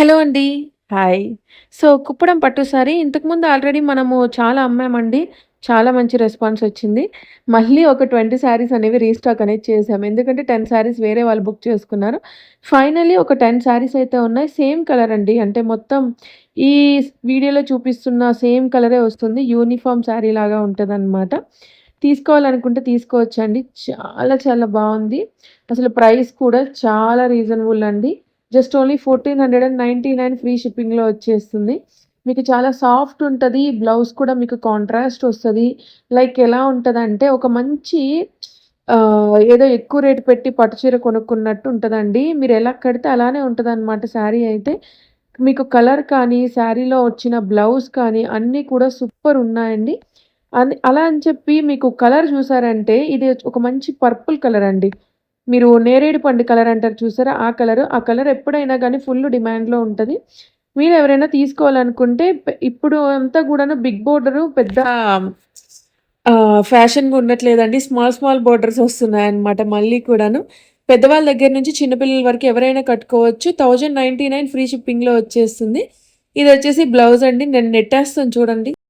Hello అండి. Hi. So, Kuppadam పట్టు sorry ఇంతకుముందు ఆల్రెడీ మనము చాలా అమ్మామండి. చాలా మంచి రెస్పాన్స్ వచ్చింది. మళ్ళీ ఒక 20 శారీస్ అనేవి రీస్టాక్ అనేది చేసాము. ఎందుకంటే 10 శారీస్ వేరే వాళ్ళు బుక్ చేసుకున్నారు. ఫైనల్లీ ఒక 10 శారీస్ అయితే ఉన్నాయి. సేమ్ కలర్ అండి. అంటే మొత్తం ఈ వీడియోలో చూపిస్తున్న సేమ్ కలరే వస్తుంది. యూనిఫార్మ్ శారీ లాగా ఉంటదనమాట. తీసుకోవాలనుకుంటే తీసుకోవచ్చండి. చాలా చాలా బావుంది. అసలు ప్రైస్ కూడా చాలా రీజనబుల్ అండి. జస్ట్ ఓన్లీ 1499 ఫ్రీ షిప్పింగ్‌లో వచ్చేస్తుంది. మీకు చాలా సాఫ్ట్ ఉంటది. బ్లౌజ్ కూడా మీకు కాంట్రాస్ట్ వస్తది. లైక్ ఎలా ఉంటదంటే ఒక మంచి ఏదో ఎక్కువ రేట్ పెట్టి పట్టు చీర కొనుక్కున్నట్టు ఉంటదండి. మీరు ఎలా కడితే అలానే ఉంటదనమాట శారీ అయితే. మీకు కలర్ కానీ, శారీలో వచ్చిన బ్లౌజ్ కానీ అన్నీ కూడా సూపర్ ఉన్నాయండి. అలా అని చెప్పి మీకు కలర్ చూసారంటే ఇది ఒక మంచి పర్పుల్ కలర్ అండి. మీరు నేరేడు పండు కలర్ అంటారు చూసారా? ఆ కలరు. ఆ కలర్ ఎప్పుడైనా గానీ ఫుల్ డిమాండ్‌లో ఉంటది. మీరెవరైనా తీసుకోవాలనుకుంటే ఇప్పుడు అంతా గూడాను బిగ్ బోర్డరు పెద్ద ఫ్యాషన్‌గా ఉండట్లేదండి. స్మాల్ స్మాల్ బోర్డర్స్ వస్తున్నాయన్నమాట మళ్ళీ కూడాను. పెద్దవాళ్ళ దగ్గర నుంచి చిన్న పిల్లల వరకు ఎవరైనా కట్టుకోవచ్చు. 1099 ఫ్రీ షిప్పింగ్‌లో వచ్చేస్తుంది. ఇదొచ్చేసి బ్లౌజ్ అండి. నేను నెట్టేస్తాను చూడండి.